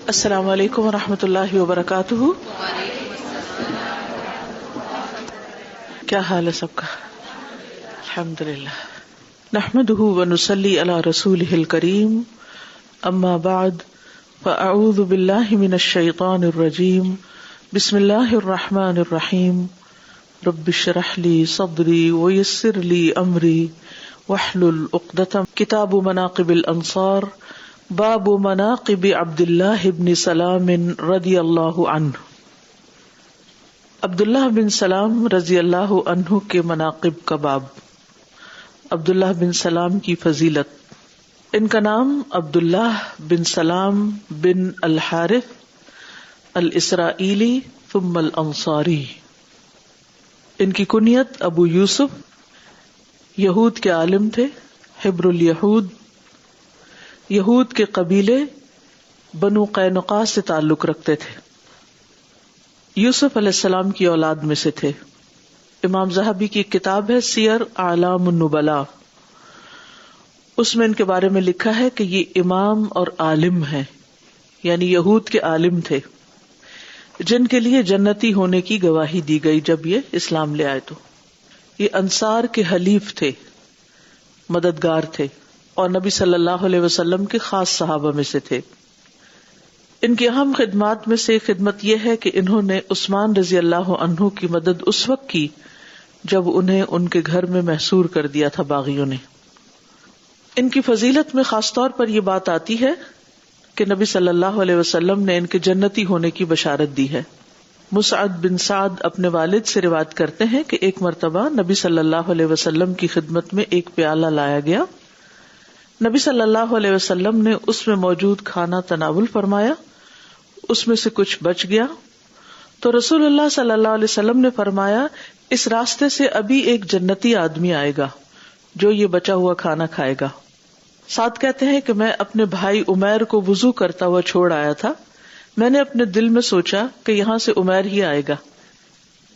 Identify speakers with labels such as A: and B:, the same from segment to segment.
A: السلام علیکم ورحمۃ اللہ وبرکاتہ. کیا حال ہے سب کا؟ الحمدللہ. نحمده ونصلی علی رسولہ الکریم. اما بعد فاعوذ باللہ من الشیطان الرجیم. بسم اللہ الرحمن الرحیم. رب اشرح لی صدری ویسر لی امری واحلل عقدۃ. کتاب مناقب الانصار. باب مناقب عبداللہ بن سلام رضی اللہ عنہ. عبداللہ بن سلام رضی اللہ عنہ کے مناقب کا باب. عبداللہ بن سلام کی فضیلت. ان کا نام عبداللہ بن سلام بن الحارث الاسرائیلی ثم الانصاری. ان کی کنیت ابو یوسف. یہود کے عالم تھے، حبر الیہود. یہود کے قبیلے بنو قینقاع سے تعلق رکھتے تھے. یوسف علیہ السلام کی اولاد میں سے تھے. امام ذہبی کی ایک کتاب ہے سیر اعلام النبلاء، اس میں ان کے بارے میں لکھا ہے کہ یہ امام اور عالم ہیں، یعنی یہود کے عالم تھے جن کے لیے جنتی ہونے کی گواہی دی گئی جب یہ اسلام لے آئے. تو یہ انصار کے حلیف تھے، مددگار تھے، اور نبی صلی اللہ علیہ وسلم کے خاص صحابہ میں سے تھے. ان کی اہم خدمات میں سے ایک خدمت یہ ہے کہ انہوں نے عثمان رضی اللہ عنہ کی مدد اس وقت کی جب انہیں ان کے گھر میں محصور کر دیا تھا باغیوں نے. ان کی فضیلت میں خاص طور پر یہ بات آتی ہے کہ نبی صلی اللہ علیہ وسلم نے ان کے جنتی ہونے کی بشارت دی ہے. مسعد بن سعد اپنے والد سے روایت کرتے ہیں کہ ایک مرتبہ نبی صلی اللہ علیہ وسلم کی خدمت میں ایک پیالہ لایا گیا. نبی صلی اللہ علیہ وسلم نے اس میں موجود کھانا تناول فرمایا. اس میں سے کچھ بچ گیا تو رسول اللہ صلی اللہ علیہ وسلم نے فرمایا، اس راستے سے ابھی ایک جنتی آدمی آئے گا جو یہ بچا ہوا کھانا کھائے گا. ساتھ کہتے ہیں کہ میں اپنے بھائی عمیر کو وضو کرتا ہوا چھوڑ آیا تھا. میں نے اپنے دل میں سوچا کہ یہاں سے عمیر ہی آئے گا،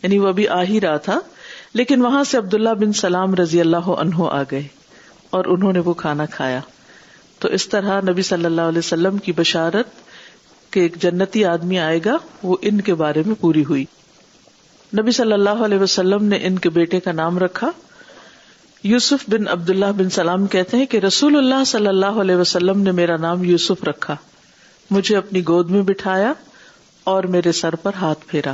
A: یعنی وہ ابھی آ ہی رہا تھا، لیکن وہاں سے عبداللہ بن سلام رضی اللہ عنہ آ گئے اور انہوں نے وہ کھانا کھایا. تو اس طرح نبی صلی اللہ علیہ وسلم کی بشارت کہ ایک جنتی آدمی آئے گا وہ ان کے بارے میں پوری ہوئی. نبی صلی اللہ علیہ وسلم نے ان کے بیٹے کا نام رکھا یوسف بن عبداللہ بن سلام. کہتے ہیں کہ رسول اللہ صلی اللہ علیہ وسلم نے میرا نام یوسف رکھا، مجھے اپنی گود میں بٹھایا اور میرے سر پر ہاتھ پھیرا.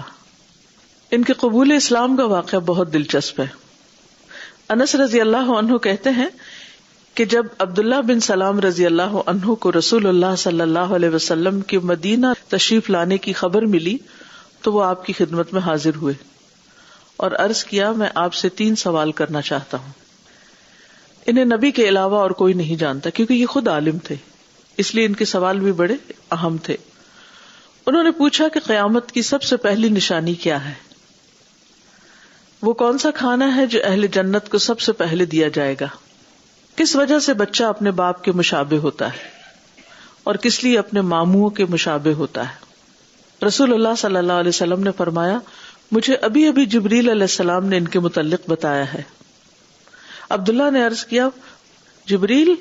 A: ان کے قبول اسلام کا واقعہ بہت دلچسپ ہے. انس رضی اللہ عنہ کہتے ہیں کہ جب عبداللہ بن سلام رضی اللہ عنہ کو رسول اللہ صلی اللہ علیہ وسلم کے مدینہ تشریف لانے کی خبر ملی تو وہ آپ کی خدمت میں حاضر ہوئے اور عرض کیا، میں آپ سے 3 سوال کرنا چاہتا ہوں. انہیں نبی کے علاوہ اور کوئی نہیں جانتا کیونکہ یہ خود عالم تھے، اس لیے ان کے سوال بھی بڑے اہم تھے. انہوں نے پوچھا کہ قیامت کی سب سے پہلی نشانی کیا ہے؟ وہ کون سا کھانا ہے جو اہل جنت کو سب سے پہلے دیا جائے گا؟ کس وجہ سے بچہ اپنے باپ کے مشابہ ہوتا ہے اور کس لیے اپنے ماموں کے مشابہ ہوتا ہے؟ رسول اللہ صلی اللہ علیہ وسلم نے فرمایا، مجھے ابھی ابھی جبریل علیہ السلام نے ان کے متعلق بتایا ہے. عبداللہ نے عرض کیا، جبریل؟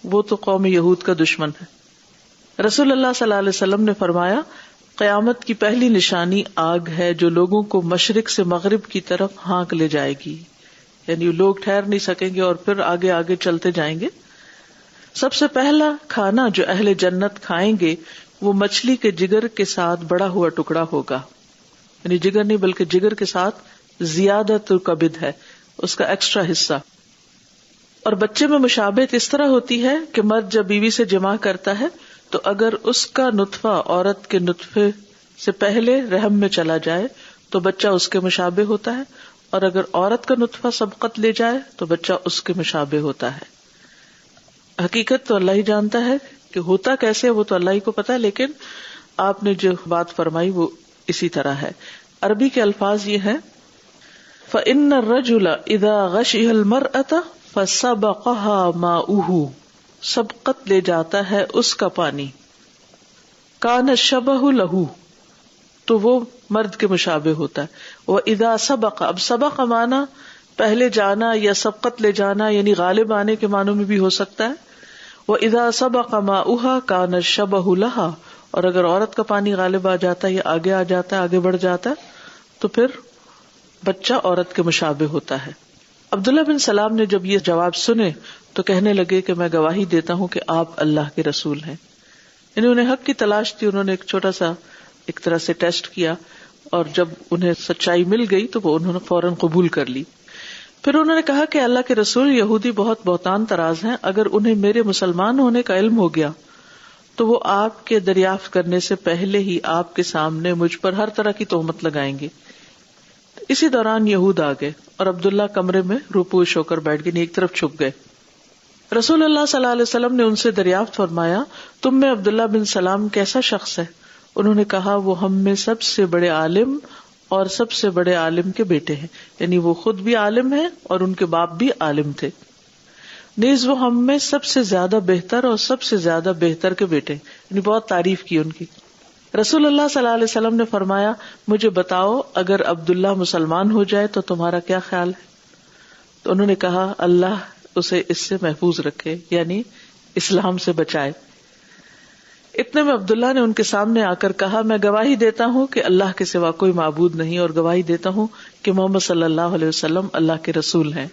A: وہ تو قوم یہود کا دشمن ہے. رسول اللہ صلی اللہ علیہ وسلم نے فرمایا، قیامت کی پہلی نشانی آگ ہے جو لوگوں کو مشرق سے مغرب کی طرف ہانک لے جائے گی، یعنی لوگ ٹھہر نہیں سکیں گے اور پھر آگے آگے چلتے جائیں گے. سب سے پہلا کھانا جو اہل جنت کھائیں گے وہ مچھلی کے جگر کے ساتھ بڑا ہوا ٹکڑا ہوگا، یعنی جگر نہیں بلکہ جگر کے ساتھ زیادہ کبد ہے، اس کا ایکسٹرا حصہ. اور بچے میں مشابہت اس طرح ہوتی ہے کہ مرد جب بیوی سے جماع کرتا ہے تو اگر اس کا نطفہ عورت کے نطفے سے پہلے رحم میں چلا جائے تو بچہ اس کے مشابہ ہوتا ہے، اور اگر عورت کا نطفہ سبقت لے جائے تو بچہ اس کے مشابہ ہوتا ہے. حقیقت تو اللہ ہی جانتا ہے کہ ہوتا کیسے، وہ تو اللہ ہی کو پتا ہے، لیکن آپ نے جو بات فرمائی وہ اسی طرح ہے. عربی کے الفاظ یہ ہیں، فَإِنَّ الرَّجُلَ إِذَا غَشِيَ الْمَرْأَةَ فَسَبَقَهَا مَاؤُهُ، سبقت لے جاتا ہے اس کا پانی، کان شبہ لہو، تو وہ مرد کے مشابہ ہوتا ہے. وَإِذَا سَبَقَ، اب سبق مانا پہلے جانا یا سبقت لے جانا یعنی غالب آنے کے معنوں میں بھی ہو سکتا ہے. وَإِذَا سَبَقَ مَاؤُهَا كَانَ الشَّبَهُ لَهَا، اور اگر عورت کا پانی غالب آ جاتا ہے یا آگے آ جاتا ہے، آگے بڑھ جاتا ہے، تو پھر بچہ عورت کے مشابہ ہوتا ہے۔ عبداللہ بن سلام نے جب یہ جواب سنے تو کہنے لگے کہ میں گواہی دیتا ہوں کہ آپ اللہ کے رسول ہیں۔ انہیں حق کی تلاش تھی، انہوں نے ایک چھوٹا سا ایک طرح سے ٹیسٹ کیا، اور جب انہیں سچائی مل گئی تو وہ انہوں نے فوراً قبول کر لی۔ پھر انہوں نے کہا کہ اللہ کے رسول، یہودی بہت بہتان طراز ہیں، اگر انہیں میرے مسلمان ہونے کا علم ہو گیا تو وہ آپ کے دریافت کرنے سے پہلے ہی آپ کے سامنے مجھ پر ہر طرح کی تہمت لگائیں گے۔ اسی دوران یہود آ گئے اور عبداللہ کمرے میں روپوش ہو کر بیٹھ گئے، ایک طرف چھپ گئے۔ رسول اللہ صلی اللہ علیہ وسلم نے ان سے دریافت فرمایا، تم میں عبداللہ بن سلام کیسا شخص ہے؟ انہوں نے کہا، وہ ہم میں سب سے بڑے عالم اور سب سے بڑے عالم کے بیٹے ہیں، یعنی وہ خود بھی عالم ہیں اور ان کے باپ بھی عالم تھے، نیز وہ ہم میں سب سے زیادہ بہتر اور سب سے زیادہ بہتر کے بیٹے، یعنی بہت تعریف کی ان کی۔ رسول اللہ صلی اللہ علیہ وسلم نے فرمایا، مجھے بتاؤ اگر عبداللہ مسلمان ہو جائے تو تمہارا کیا خیال ہے؟ تو انہوں نے کہا، اللہ اسے اس سے محفوظ رکھے، یعنی اسلام سے بچائے۔ اتنے میں عبداللہ نے ان کے سامنے آ کر کہا، میں گواہی دیتا ہوں کہ اللہ کے سوا کوئی معبود نہیں، اور گواہی دیتا ہوں کہ محمد صلی اللہ علیہ وسلم اللہ کے رسول ہیں۔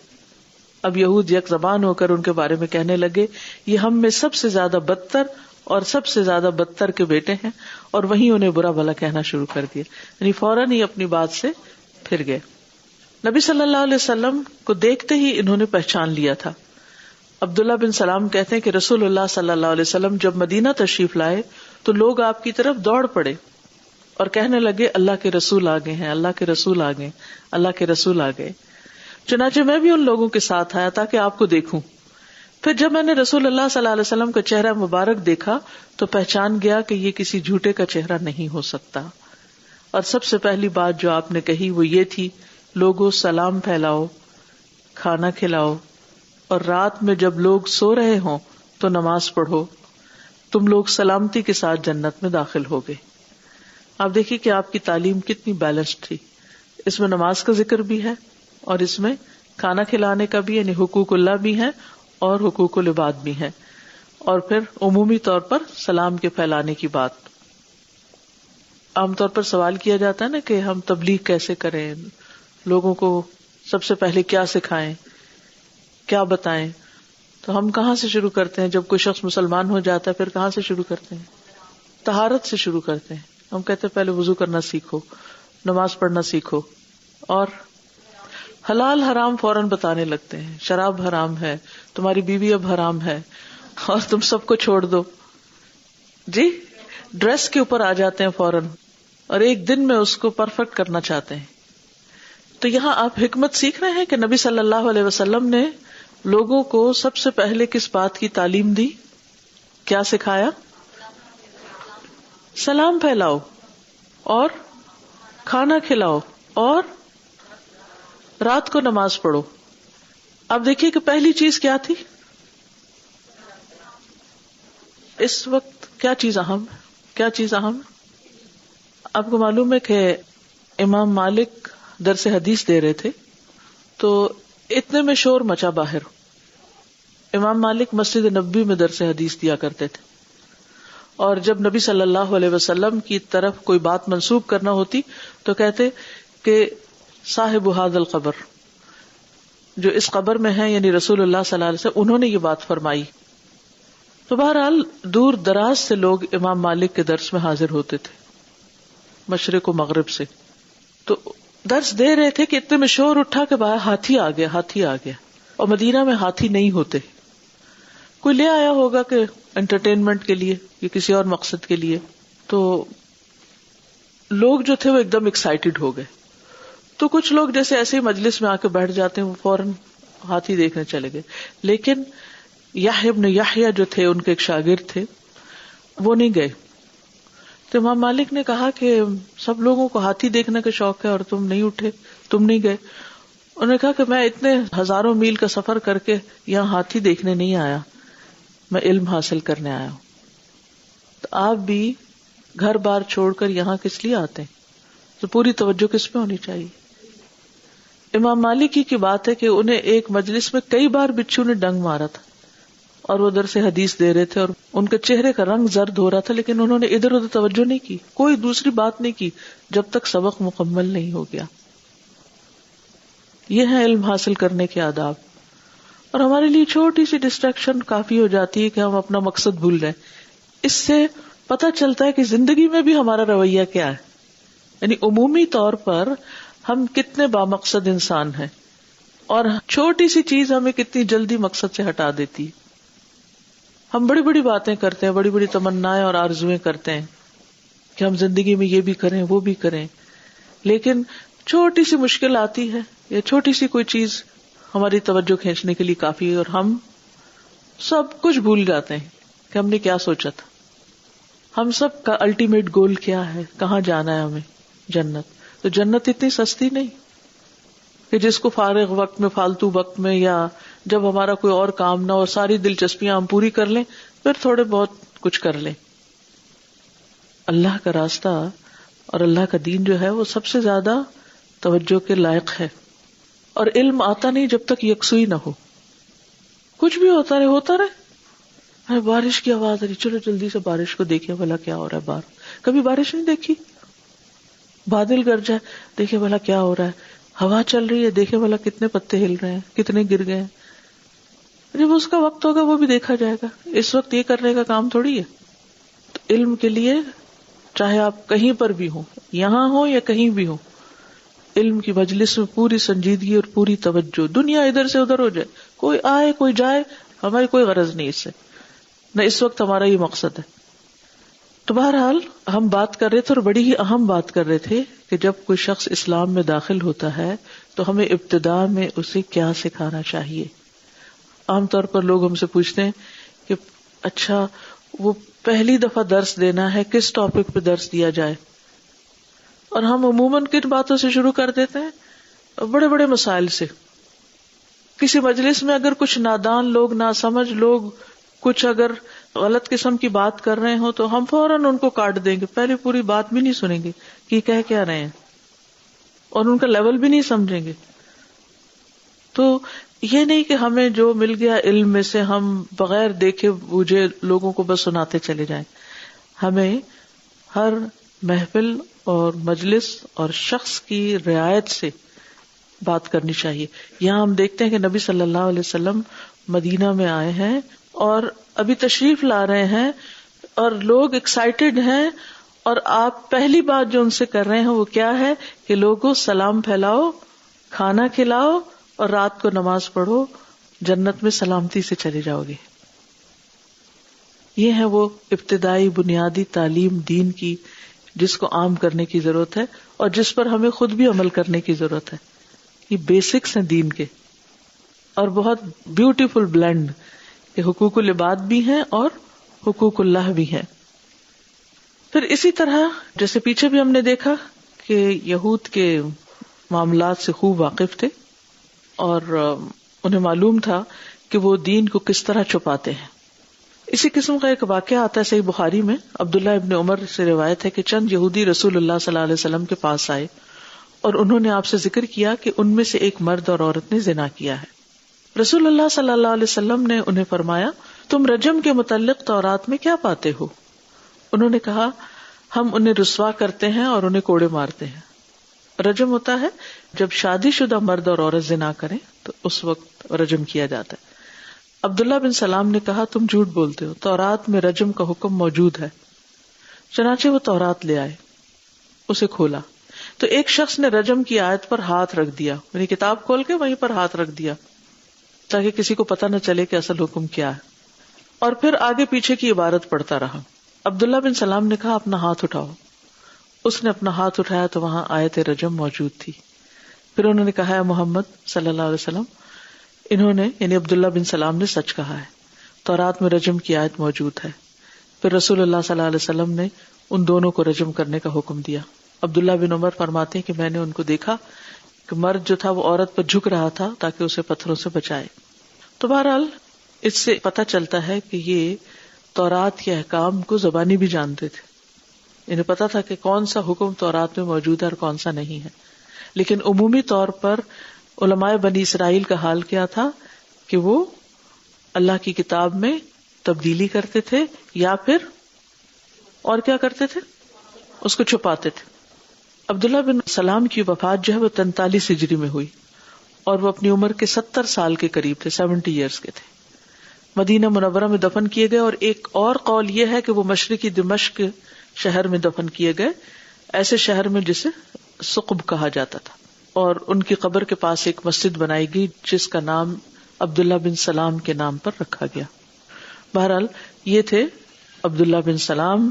A: اب یہود یک زبان ہو کر ان کے بارے میں کہنے لگے، یہ ہم میں سب سے زیادہ بدتر اور سب سے زیادہ بدتر کے بیٹے ہیں، اور وہیں انہیں برا بھلا کہنا شروع کر دیا، یعنی فوراً ہی اپنی بات سے پھر گئے۔ نبی صلی اللہ علیہ وسلم کو دیکھتے ہی انہوں نے پہچان لیا تھا۔ عبداللہ بن سلام کہتے ہیں کہ رسول اللہ صلی اللہ علیہ وسلم جب مدینہ تشریف لائے تو لوگ آپ کی طرف دوڑ پڑے اور کہنے لگے، اللہ کے رسول آ گئے ہیں، اللہ کے رسول آ گئے، اللہ کے رسول آ گئے۔ چنانچہ میں بھی ان لوگوں کے ساتھ آیا تاکہ آپ کو دیکھوں۔ پھر جب میں نے رسول اللہ صلی اللہ علیہ وسلم کا چہرہ مبارک دیکھا تو پہچان گیا کہ یہ کسی جھوٹے کا چہرہ نہیں ہو سکتا، اور سب سے پہلی بات جو آپ نے کہی وہ یہ تھی، لوگوں سلام پھیلاؤ، کھانا کھلاؤ، اور رات میں جب لوگ سو رہے ہوں تو نماز پڑھو، تم لوگ سلامتی کے ساتھ جنت میں داخل ہوگے۔ آپ دیکھیے کہ آپ کی تعلیم کتنی بیلنسڈ تھی، اس میں نماز کا ذکر بھی ہے اور اس میں کھانا کھلانے کا بھی، یعنی حقوق اللہ بھی ہے اور حقوق العباد بھی ہے، اور پھر عمومی طور پر سلام کے پھیلانے کی بات۔ عام طور پر سوال کیا جاتا ہے نا کہ ہم تبلیغ کیسے کریں، لوگوں کو سب سے پہلے کیا سکھائیں، کیا بتائیں؟ تو ہم کہاں سے شروع کرتے ہیں؟ جب کوئی شخص مسلمان ہو جاتا ہے پھر کہاں سے شروع کرتے ہیں؟ طہارت سے شروع کرتے ہیں۔ ہم کہتے ہیں پہلے وضو کرنا سیکھو، نماز پڑھنا سیکھو، اور حلال حرام فوراً بتانے لگتے ہیں، شراب حرام ہے، تمہاری بیوی اب حرام ہے اور تم سب کو چھوڑ دو۔ جی، ڈریس کے اوپر آ جاتے ہیں فوراً، اور ایک دن میں اس کو پرفیکٹ کرنا چاہتے ہیں۔ تو یہاں آپ حکمت سیکھ رہے ہیں کہ نبی صلی اللہ علیہ وسلم نے لوگوں کو سب سے پہلے کس بات کی تعلیم دی، کیا سکھایا؟ سلام پھیلاؤ اور کھانا کھلاؤ اور رات کو نماز پڑھو۔ اب دیکھیے کہ پہلی چیز کیا تھی؟ اس وقت کیا چیز اہم ہے؟ کیا چیز اہم ہے؟ آپ کو معلوم ہے کہ امام مالک درس حدیث دے رہے تھے تو اتنے میں شور مچا باہر۔ امام مالک مسجد نبوی میں درس حدیث دیا کرتے تھے، اور جب نبی صلی اللہ علیہ وسلم کی طرف کوئی بات منسوب کرنا ہوتی تو کہتے کہ صاحب ھذا القبر، جو اس قبر میں ہیں، یعنی رسول اللہ صلی اللہ علیہ وسلم، انہوں نے یہ بات فرمائی۔ تو بہرحال دور دراز سے لوگ امام مالک کے درس میں حاضر ہوتے تھے، مشرق و مغرب سے۔ تو درس دے رہے تھے کہ اتنے میں شور اٹھا کہ باہر ہاتھی آ گیا، ہاتھی آ گیا، اور مدینہ میں ہاتھی نہیں ہوتے۔ کوئی لے آیا ہوگا کہ انٹرٹینمنٹ کے لیے یا کسی اور مقصد کے لیے، تو لوگ جو تھے وہ ایک دم ایکسائٹیڈ ہو گئے۔ تو کچھ لوگ جیسے ایسے ہی مجلس میں آ کے بیٹھ جاتے ہیں، وہ فوراً ہاتھی دیکھنے چلے گئے، لیکن یحییٰ ابن یحییٰ جو تھے، ان کے ایک شاگرد تھے، وہ نہیں گئے۔ تو امام مالک نے کہا کہ سب لوگوں کو ہاتھی دیکھنے کا شوق ہے اور تم نہیں اٹھے، تم نہیں گئے۔ انہوں نے کہا کہ میں اتنے ہزاروں میل کا سفر کر کے یہاں ہاتھی دیکھنے نہیں آیا، میں علم حاصل کرنے آیا ہوں۔ تو آپ بھی گھر بار چھوڑ کر یہاں کس لیے آتے ہیں؟ تو پوری توجہ کس پہ ہونی چاہیے؟ امام مالک کی بات ہے کہ انہیں ایک مجلس میں کئی بار بچھو نے ڈنگ مارا تھا، اور وہ ادھر سے حدیث دے رہے تھے اور ان کے چہرے کا رنگ زرد ہو رہا تھا، لیکن انہوں نے ادھر ادھر توجہ نہیں کی، کوئی دوسری بات نہیں کی جب تک سبق مکمل نہیں ہو گیا. یہ ہے علم حاصل کرنے کے آداب. اور ہمارے لیے چھوٹی سی ڈسٹریکشن کافی ہو جاتی ہے کہ ہم اپنا مقصد بھول جائیں. اس سے پتہ چلتا ہے کہ زندگی میں بھی ہمارا رویہ کیا ہے، یعنی عمومی طور پر ہم کتنے بامقصد انسان ہیں اور چھوٹی سی چیز ہمیں کتنی جلدی مقصد سے ہٹا دیتی. ہم بڑی بڑی باتیں کرتے ہیں، بڑی بڑی تمنائیں اور آرزویں کرتے ہیں کہ ہم زندگی میں یہ بھی کریں وہ بھی کریں، لیکن چھوٹی سی مشکل آتی ہے یا چھوٹی سی کوئی چیز ہماری توجہ کھینچنے کے لیے کافی ہے اور ہم سب کچھ بھول جاتے ہیں کہ ہم نے کیا سوچا تھا. ہم سب کا الٹیمیٹ گول کیا ہے، کہاں جانا ہے ہمیں؟ جنت. تو جنت اتنی سستی نہیں کہ جس کو فارغ وقت میں، فالتو وقت میں، یا جب ہمارا کوئی اور کام نہ ہو، ساری دلچسپیاں ہم پوری کر لیں پھر تھوڑے بہت کچھ کر لیں. اللہ کا راستہ اور اللہ کا دین جو ہے وہ سب سے زیادہ توجہ کے لائق ہے. اور علم آتا نہیں جب تک یکسوئی نہ ہو. کچھ بھی ہوتا رہے، بارش کی آواز آ رہی، چلو جلدی سے بارش کو دیکھیں بھلا کیا ہو رہا ہے باہر. کبھی بارش نہیں دیکھی؟ بادل گرجا ہے، دیکھیں بھلا کیا ہو رہا ہے. ہوا چل رہی ہے، دیکھیں بھلا کتنے پتے ہل رہے ہیں، کتنے گر گئے. جب اس کا وقت ہوگا وہ بھی دیکھا جائے گا. اس وقت یہ کرنے کا کام تھوڑی ہے. تو علم کے لیے چاہے آپ کہیں پر بھی ہوں، یہاں ہوں یا کہیں بھی ہوں، علم کی مجلس میں پوری سنجیدگی اور پوری توجہ. دنیا ادھر سے ادھر ہو جائے، کوئی آئے کوئی جائے، ہماری کوئی غرض نہیں اس سے، نہ اس وقت ہمارا یہ مقصد ہے. تو بہرحال ہم بات کر رہے تھے اور بڑی ہی اہم بات کر رہے تھے کہ جب کوئی شخص اسلام میں داخل ہوتا ہے تو ہمیں ابتدا میں اسے کیا سکھانا چاہیے. عام طور پر لوگ ہم سے پوچھتے ہیں کہ اچھا وہ پہلی دفعہ درس دینا ہے، کس ٹاپک پہ درس دیا جائے؟ اور ہم عموماً کن باتوں سے شروع کر دیتے ہیں؟ بڑے بڑے مسائل سے. کسی مجلس میں اگر کچھ نادان لوگ، ناسمجھ لوگ کچھ اگر غلط قسم کی بات کر رہے ہوں تو ہم فوراً ان کو کاٹ دیں گے، پہلے پوری بات بھی نہیں سنیں گے کہ کہہ کیا رہے ہیں، اور ان کا لیول بھی نہیں سمجھیں گے. تو یہ نہیں کہ ہمیں جو مل گیا علم میں سے ہم بغیر دیکھے بوجھے لوگوں کو بس سناتے چلے جائیں. ہمیں ہر محفل اور مجلس اور شخص کی رعایت سے بات کرنی چاہیے. یہاں ہم دیکھتے ہیں کہ نبی صلی اللہ علیہ وسلم مدینہ میں آئے ہیں اور ابھی تشریف لا رہے ہیں اور لوگ ایکسائٹیڈ ہیں، اور آپ پہلی بات جو ان سے کر رہے ہیں وہ کیا ہے کہ لوگوں سلام پھیلاؤ، کھانا کھلاؤ اور رات کو نماز پڑھو، جنت میں سلامتی سے چلے جاؤ گے. یہ ہے وہ ابتدائی بنیادی تعلیم دین کی جس کو عام کرنے کی ضرورت ہے اور جس پر ہمیں خود بھی عمل کرنے کی ضرورت ہے. یہ بیسکس ہیں دین کے، اور بہت بیوٹیفل بلینڈ کہ حقوق العباد بھی ہیں اور حقوق اللہ بھی ہیں. پھر اسی طرح جیسے پیچھے بھی ہم نے دیکھا کہ یہود کے معاملات سے خوب واقف تھے اور انہیں معلوم تھا کہ وہ دین کو کس طرح چھپاتے ہیں. اسی قسم کا ایک واقعہ آتا ہے صحیح بخاری میں. عبداللہ ابن عمر سے روایت ہے کہ چند یہودی رسول اللہ صلی اللہ علیہ وسلم کے پاس آئے اور انہوں نے آپ سے ذکر کیا کہ ان میں سے ایک مرد اور عورت نے زنا کیا ہے. رسول اللہ صلی اللہ علیہ وسلم نے انہیں فرمایا، تم رجم کے متعلق تورات میں کیا پاتے ہو؟ انہوں نے کہا، ہم انہیں رسوا کرتے ہیں اور انہیں کوڑے مارتے ہیں. رجم ہوتا ہے جب شادی شدہ مرد اور عورت زنا کریں تو اس وقت رجم کیا جاتا ہے. عبداللہ بن سلام نے کہا، تم جھوٹ بولتے ہو، تورات میں رجم کا حکم موجود ہے. چنانچہ وہ تورات لے آئے، اسے کھولا تو ایک شخص نے رجم کی آیت پر ہاتھ رکھ دیا، یعنی کتاب کھول کے وہیں پر ہاتھ رکھ دیا تاکہ کسی کو پتہ نہ چلے کہ اصل حکم کیا ہے، اور پھر آگے پیچھے کی عبارت پڑھتا رہا. عبداللہ بن سلام نے کہا، اپنا ہاتھ اٹھاؤ. اس نے اپنا ہاتھ اٹھایا تو وہاں آیت رجم موجود تھی. پھر انہوں نے کہا، محمد صلی اللہ علیہ وسلم، انہوں نے یعنی عبداللہ بن سلام نے سچ کہا ہے، تورات میں رجم کی آیت موجود ہے. پھر رسول اللہ صلی اللہ علیہ وسلم نے ان دونوں کو رجم کرنے کا حکم دیا. عبداللہ بن عمر فرماتے ہیں کہ میں نے ان کو دیکھا کہ مرد جو تھا وہ عورت پر جھک رہا تھا تاکہ اسے پتھروں سے بچائے. تو بہرحال اس سے پتہ چلتا ہے کہ یہ تورات کے احکام کو زبانی بھی جانتے تھے، انہیں پتا تھا کہ کون سا حکم تورات میں موجود ہے اور کون سا نہیں ہے. لیکن عمومی طور پر علماء بنی اسرائیل کا حال کیا تھا کہ وہ اللہ کی کتاب میں تبدیلی کرتے تھے یا پھر اور کیا کرتے تھے؟ اس کو چھپاتے تھے. عبداللہ بن سلام کی وفات جو ہے وہ 43 ہجری میں ہوئی اور وہ اپنی عمر کے 70 سال کے قریب تھے، 70 ایئرس کے تھے. مدینہ منورہ میں دفن کیے گئے، اور ایک اور قول یہ ہے کہ وہ مشرقی دمشق شہر میں دفن کیے گئے، ایسے شہر میں جسے ثقب کہا جاتا تھا، اور ان کی قبر کے پاس ایک مسجد بنائی گئی جس کا نام عبداللہ بن سلام کے نام پر رکھا گیا. بہرحال یہ تھے عبداللہ بن سلام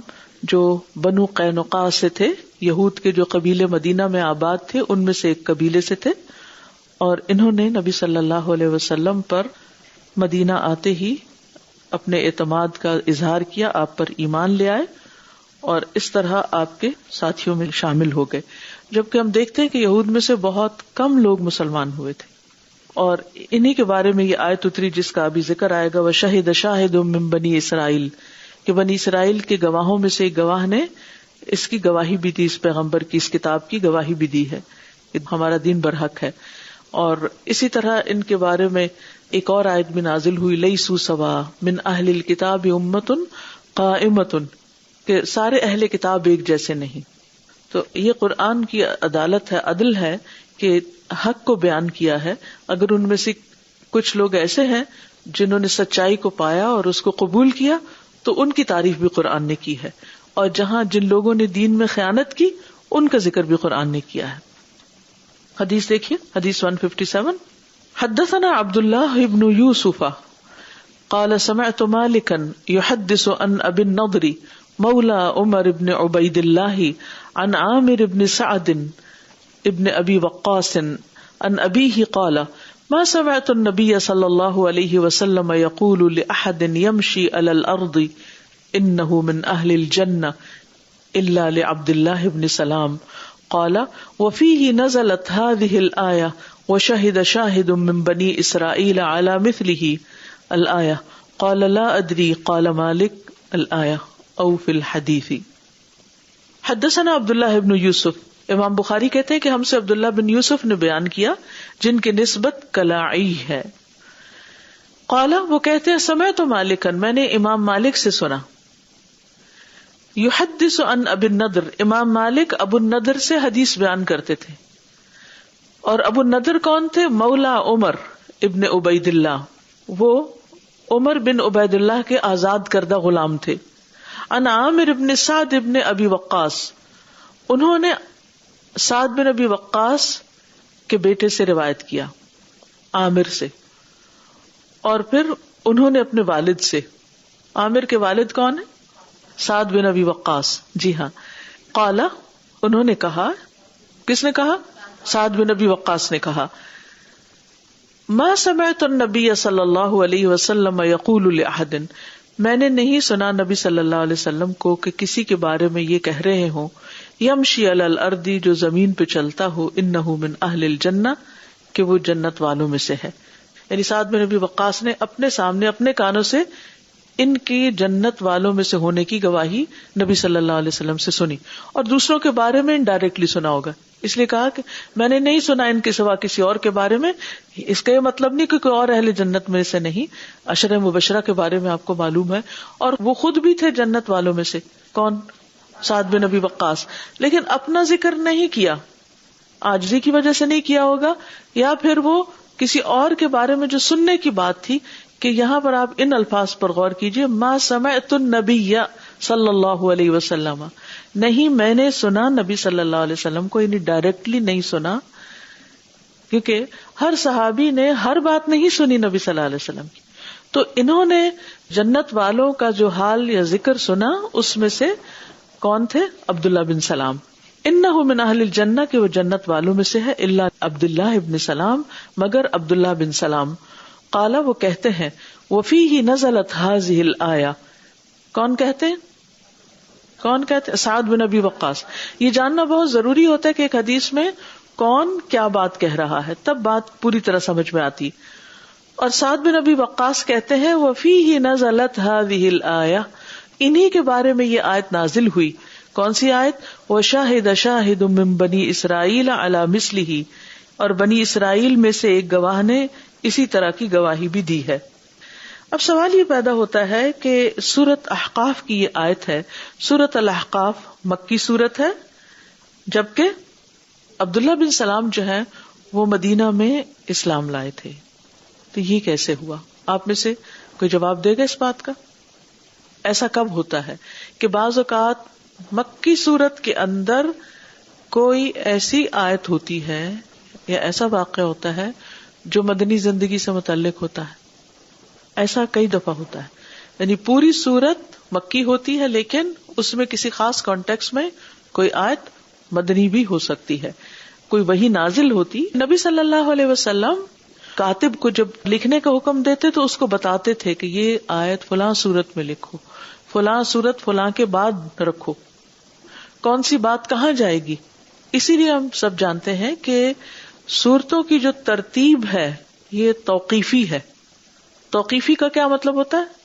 A: جو بنو قینقاع سے تھے، یہود کے جو قبیلے مدینہ میں آباد تھے ان میں سے ایک قبیلے سے تھے، اور انہوں نے نبی صلی اللہ علیہ وسلم پر مدینہ آتے ہی اپنے اعتماد کا اظہار کیا، آپ پر ایمان لے آئے اور اس طرح آپ کے ساتھیوں میں شامل ہو گئے. جبکہ ہم دیکھتے ہیں کہ یہود میں سے بہت کم لوگ مسلمان ہوئے تھے، اور انہی کے بارے میں یہ آیت اتری جس کا ابھی ذکر آئے گا، وَشَهِدَ شَاهِدٌ مِّن بَنِي اسرائیل، کہ بنی اسرائیل کے گواہوں میں سے ایک گواہ نے اس کی گواہی بھی دی، اس پیغمبر کی، اس کتاب کی گواہی بھی دی ہے کہ ہمارا دین برحق ہے. اور اسی طرح ان کے بارے میں ایک اور آیت بھی نازل ہوئی، لیسوا سوا من اہل الکتاب امۃ قائمۃ، کہ سارے اہل کتاب ایک جیسے نہیں. تو یہ قرآن کی عدالت ہے، عدل ہے کہ حق کو بیان کیا ہے. اگر ان میں سے کچھ لوگ ایسے ہیں جنہوں نے سچائی کو پایا اور اس کو قبول کیا تو ان کی تعریف بھی قرآن نے کی ہے، اور جہاں جن لوگوں نے دین میں خیانت کی ان کا ذکر بھی قرآن نے کیا ہے. حدیث دیکھیے، حدیث 157. حدثنا عبداللہ ابن یوسف قال سمعت مالکا یحدث عن ابی النضر مولا عمر بن عبید اللہ عن عامر بن سعد ابن ابی وقاص عن ابیہ قال ما سمعت النبی صلی اللہ علیہ وسلم یقول لأحد یمشی علی الارض انہ من اہل الجنہ الا لعبد اللہ بن سلام قال وفیہ نزلت هذه الآیہ وشہد شاہد من بنی اسرائیل علی مثلہ الآیہ قال لا ادری قال مالک الآیہ او فی الحدیث. حدثنا عبداللہ ابن یوسف، امام بخاری کہتے ہیں کہ ہم سے عبداللہ بن یوسف نے بیان کیا جن کی نسبت کلاعی ہے. قال، وہ کہتے ہیں سمعت مالکا، میں نے امام مالک سے سنا، یحدث عن ابی النضر، امام مالک ابو النضر سے حدیث بیان کرتے تھے. اور ابو النضر کون تھے؟ مولا عمر ابن عبید اللہ، وہ عمر بن عبید اللہ کے آزاد کردہ غلام تھے. عن عامر ابن سعد ابن ابی وقاص، انہوں نے سعد بن ابی وقاص کے بیٹے سے روایت کیا، عامر سے، اور پھر انہوں نے اپنے والد سے. عامر کے والد کون ہیں؟ سعد بن ابی وقاص. جی ہاں. قال، انہوں نے کہا، کس نے کہا؟ سعد بن ابی وقاص نے کہا، ما سمعت النبی صلی اللہ علیہ وسلم یقول لأحد، میں نے نہیں سنا نبی صلی اللہ علیہ وسلم کو کہ کسی کے بارے میں یہ کہہ رہے ہوں، یمشی علی الارض، جو زمین پہ چلتا ہو، انہ من اہل الجنہ، کہ وہ جنت والوں میں سے ہے. یعنی سعد بن ابی وقاص نے اپنے سامنے اپنے کانوں سے ان کی جنت والوں میں سے ہونے کی گواہی نبی صلی اللہ علیہ وسلم سے سنی، اور دوسروں کے بارے میں انڈائریکٹلی سنا ہوگا، اس لیے کہا کہ میں نے نہیں سنا ان کے سوا کسی اور کے بارے میں. اس کا یہ مطلب نہیں کہ کوئی اور اہل جنت میں سے نہیں، عشرہ مبشرہ کے بارے میں آپ کو معلوم ہے، اور وہ خود بھی تھے جنت والوں میں سے. کون؟ سعد بن ابی وقاص. لیکن اپنا ذکر نہیں کیا، عاجزی کی وجہ سے نہیں کیا ہوگا، یا پھر وہ کسی اور کے بارے میں جو سننے کی بات تھی. کہ یہاں پر آپ ان الفاظ پر غور کیجئے، ما سمعت النبی صلی اللہ علیہ وسلم، نہیں میں نے سنا نبی صلی اللہ علیہ وسلم کو، یعنی ڈائریکٹلی نہیں سنا، کیونکہ ہر صحابی نے ہر بات نہیں سنی نبی صلی اللہ علیہ وسلم کی. تو انہوں نے جنت والوں کا جو حال یا ذکر سنا، اس میں سے کون تھے؟ عبداللہ بن سلام. انہ من اہل الجنہ، کہ وہ جنت والوں میں سے ہے، الا عبداللہ ابن سلام، مگر عبداللہ بن سلام. قال، وہ کہتے ہیں، وفیہ نزلت هذه الآیہ، کون کہتے ہیں؟ کون کہتے ہیں؟ سعد بن ابی وقاص. یہ جاننا بہت ضروری ہوتا ہے کہ ایک حدیث میں کون کیا بات کہہ رہا ہے، تب بات پوری طرح سمجھ میں آتی. اور سعد بن ابی وقاص کہتے ہیں، وفیہ نزلت هذه الآیہ، انہی کے بارے میں یہ آیت نازل ہوئی. کون سی آیت؟ وشاہد شاہد من بنی اسرائیل علی مثلہ، اور بنی اسرائیل میں سے ایک گواہ نے اسی طرح کی گواہی بھی دی ہے. اب سوال یہ پیدا ہوتا ہے کہ سورۃ احقاف کی یہ آیت ہے، سورۃ الاحقاف مکی سورت ہے، جبکہ عبداللہ بن سلام جو ہے وہ مدینہ میں اسلام لائے تھے، تو یہ کیسے ہوا؟ آپ میں سے کوئی جواب دے گا اس بات کا؟ ایسا کب ہوتا ہے کہ بعض اوقات مکی سورت کے اندر کوئی ایسی آیت ہوتی ہے یا ایسا واقعہ ہوتا ہے جو مدنی زندگی سے متعلق ہوتا ہے؟ ایسا کئی دفعہ ہوتا ہے، یعنی پوری سورت مکی ہوتی ہے لیکن اس میں کسی خاص کانٹیکس میں کوئی آیت مدنی بھی ہو سکتی ہے، کوئی وحی نازل ہوتی۔ نبی صلی اللہ علیہ وسلم کاتب کو جب لکھنے کا حکم دیتے تو اس کو بتاتے تھے کہ یہ آیت فلاں سورت میں لکھو، فلاں سورت فلاں کے بعد رکھو، کون سی بات کہاں جائے گی۔ اسی لیے ہم سب جانتے ہیں کہ سورتوں کی جو ترتیب ہے یہ توقیفی ہے۔ توقیفی کا کیا مطلب ہوتا ہے؟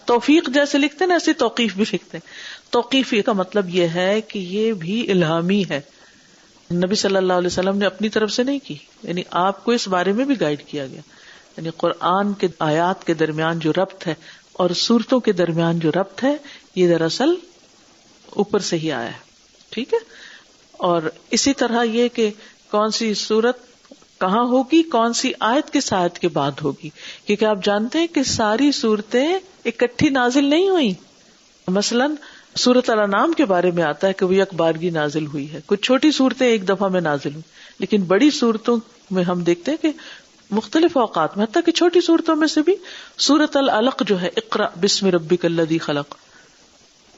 A: توفیق جیسے لکھتے ہیں نا ایسے توقیف بھی لکھتے ہیں۔ توقیفی کا مطلب یہ ہے کہ یہ بھی الہامی ہے، نبی صلی اللہ علیہ وسلم نے اپنی طرف سے نہیں کی، یعنی آپ کو اس بارے میں بھی گائیڈ کیا گیا، یعنی قرآن کے آیات کے درمیان جو ربط ہے اور سورتوں کے درمیان جو ربط ہے یہ دراصل اوپر سے ہی آیا ہے، ٹھیک ہے۔ اور اسی طرح یہ کہ کون سی سورت کہاں ہوگی، کون سی آیت کس آیت کے بعد ہوگی، کیونکہ آپ جانتے ہیں کہ ساری صورتیں اکٹھی نازل نہیں ہوئی۔ مثلاً سورۃ الانعام کے بارے میں آتا ہے کہ وہ یک بارگی نازل ہوئی ہے، کچھ چھوٹی صورتیں ایک دفعہ میں نازل ہوئی، لیکن بڑی صورتوں میں ہم دیکھتے ہیں کہ مختلف اوقات میں، حتیٰ کہ چھوٹی صورتوں میں سے بھی سورۃ العلق جو ہے، اقرأ بسم ربک الذی خلق،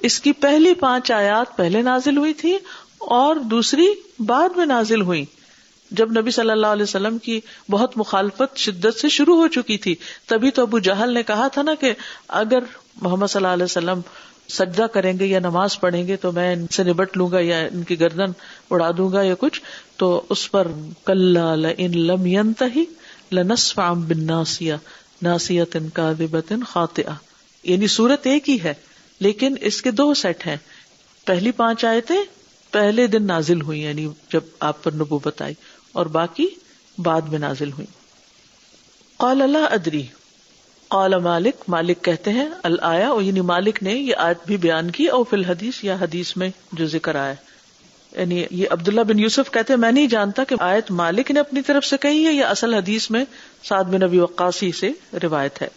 A: اس کی پہلی 5 آیات پہلے نازل ہوئی تھی اور دوسری بعد میں نازل ہوئی، جب نبی صلی اللہ علیہ وسلم کی بہت مخالفت شدت سے شروع ہو چکی تھی۔ تبھی تو ابو جہل نے کہا تھا نا کہ اگر محمد صلی اللہ علیہ وسلم سجدہ کریں گے یا نماز پڑھیں گے تو میں ان سے نبٹ لوں گا یا ان کی گردن اڑا دوں گا یا کچھ، تو اس پر کلا لئن لم ینتہی لنصفعا بالناصیہ ناصیۃ کاذبۃ خاطئہ، یعنی سورت ایک ہی ہے لیکن اس کے 2 سیٹ ہیں۔ پہلی 5 آیتیں پہلے دن نازل ہوئی، یعنی جب آپ پر نبوت آئی، اور باقی بعد میں نازل ہوئی۔ قال لا ادری، قال مالک، مالک کہتے ہیں الآیہ، یعنی مالک نے یہ آیت بھی بیان کی، او فی الحدیث، یا حدیث میں جو ذکر آیا، یعنی یہ عبداللہ بن یوسف کہتے ہیں میں نہیں جانتا کہ آیت مالک نے اپنی طرف سے کہی ہے یا اصل حدیث میں سعد بن ابی وقاص ہی سے روایت ہے۔